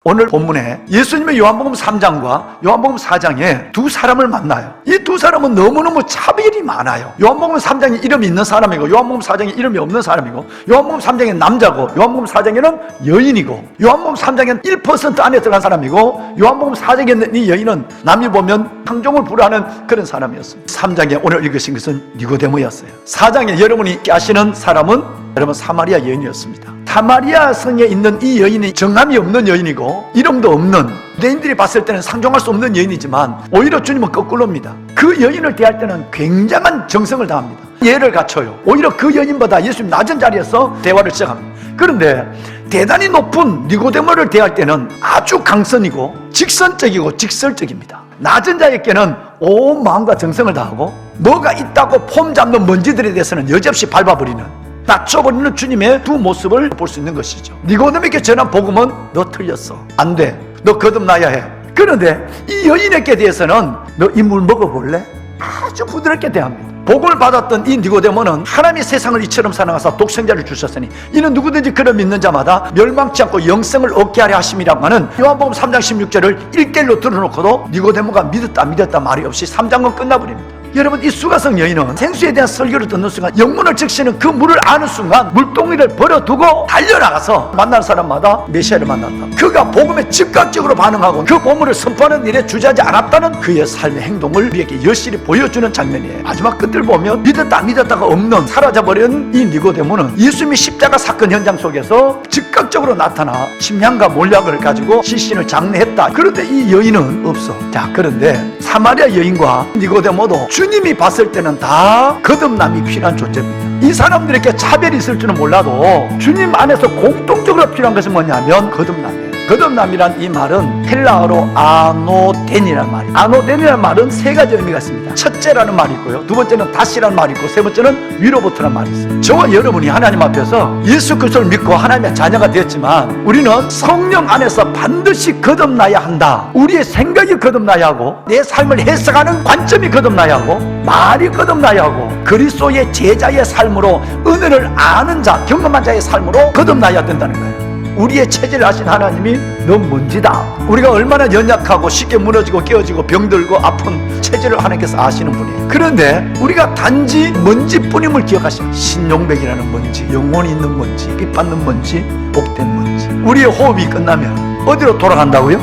오늘 본문에 예수님의 요한복음 3장과 요한복음 4장에 두 사람을 만나요. 이 두 사람은 너무너무 차별이 많아요. 요한복음 3장에 이름이 있는 사람이고 요한복음 4장에 이름이 없는 사람이고, 요한복음 3장에 남자고 요한복음 4장에는 여인이고, 요한복음 3장에는 1% 안에 들어간 사람이고, 요한복음 4장에 있는 이 여인은 남이 보면 상종을 불하는 그런 사람이었습니다. 3장에 오늘 읽으신 것은 니고데모였어요. 4장에 여러분이 아시는 사람은 여러분 사마리아 여인이었습니다. 사마리아 성에 있는 이 여인이 정함이 없는 여인이고 이름도 없는, 유대인들이 봤을 때는 상종할 수 없는 여인이지만 오히려 주님은 거꾸로입니다. 그 여인을 대할 때는 굉장한 정성을 다합니다. 예를 갖춰요. 오히려 그 여인보다 예수님 낮은 자리에서 대화를 시작합니다. 그런데 대단히 높은 니고데모를 대할 때는 아주 강선이고 직선적이고 직설적입니다. 낮은 자에게는 온 마음과 정성을 다하고 뭐가 있다고 폼 잡는 먼지들에 대해서는 여지없이 밟아버리는, 낮춰버리는 주님의 두 모습을 볼 수 있는 것이죠. 니고데모에게 전한 복음은 너 틀렸어, 안 돼, 너 거듭나야 해. 그런데 이 여인에게 대해서는 너 이 물 먹어볼래? 아주 부드럽게 대합니다. 복음을 받았던 이 니고데모는 하나님이 세상을 이처럼 사랑하사 독생자를 주셨으니 이는 누구든지 그를 믿는 자마다 멸망치 않고 영생을 얻게 하려 하심이라고 하는 요한복음 3장 16절을 일대일로 들어놓고도 니고데모가 믿었다 말이 없이 3장은 끝나버립니다. 여러분, 이 수가성 여인은 생수에 대한 설교를 듣는 순간, 영문을 적시는 그 물을 아는 순간 물동이를 버려두고 달려나가서 만난 사람마다 메시아를 만났다. 그가 복음에 즉각적으로 반응하고 그 보물을 선포하는 일에 주저하지 않았다는 그의 삶의 행동을 우리에게 여실히 보여주는 장면이에요. 마지막 끝을 보면 믿었다가 없는, 사라져버린 이 니고데모는 예수님이 십자가 사건 현장 속에서 즉각적으로 나타나 침향과 몰약을 가지고 시신을 장례했다. 그런데 이 여인은 없어. 자, 그런데 사마리아 여인과 니고데모도 주님이 봤을 때는 다 거듭남이 필요한 존재입니다. 이 사람들에게 차별이 있을 줄은 몰라도 주님 안에서 공통적으로 필요한 것은 뭐냐면 거듭남이에요. 거듭남이란 이 말은 헬라어로 아노덴이라는 말이에요. 아노덴이라는 말은 세 가지 의미가 있습니다. 첫째라는 말이 있고요, 두 번째는 다시라는 말이 있고, 세 번째는 위로부터라는 말이 있어요. 저와 여러분이 하나님 앞에서 예수 그리스도를 믿고 하나님의 자녀가 되었지만 우리는 성령 안에서 반드시 거듭나야 한다. 우리의 생각이 거듭나야 하고, 내 삶을 해석하는 관점이 거듭나야 하고, 말이 거듭나야 하고, 그리스도의 제자의 삶으로, 은혜를 아는 자, 경험한 자의 삶으로 거듭나야 된다는 거예요. 우리의 체질을 아신 하나님이 넌 먼지다, 우리가 얼마나 연약하고 쉽게 무너지고 깨어지고 병들고 아픈 체질을 하나님께서 아시는 분이에요. 그런데 우리가 단지 먼지뿐임을 기억하시는, 신용백이라는 먼지, 영혼이 있는 먼지, 빛받는 먼지, 복된 먼지. 우리의 호흡이 끝나면 어디로 돌아간다고요?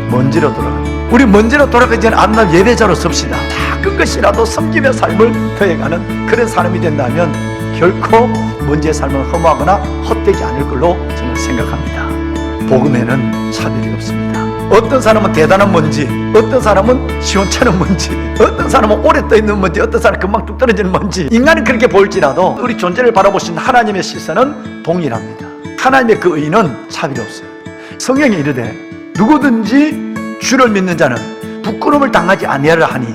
먼지로 돌아간다. 우리 먼지로 돌아가기 전에 앞날 예배자로 섭시다. 작은 것이라도 섬기며 삶을 더해가는 그런 사람이 된다면 결코 먼지의 삶은 허무하거나 헛되지 않을 걸로 저는 생각합니다. 복음에는 차별이 없습니다. 어떤 사람은 대단한 먼지, 어떤 사람은 시원찮은 먼지, 어떤 사람은 오래 떠있는 먼지, 어떤 사람은 금방 뚝 떨어지는 먼지. 인간은 그렇게 보일지라도 우리 존재를 바라보신 하나님의 시선은 동일합니다. 하나님의 그 의는 차별이 없어요. 성경이 이르되 누구든지 주를 믿는 자는 부끄러움을 당하지 아니하려 하니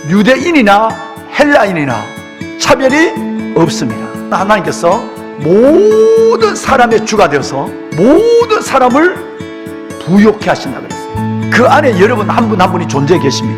유대인이나 헬라인이나 차별이 없습니다. 하나님께서 모든 사람의 주가 되어서 모든 사람을 부욕해 하신다 그랬어요. 그 안에 여러분 한 분 한 분이 존재해 계십니다.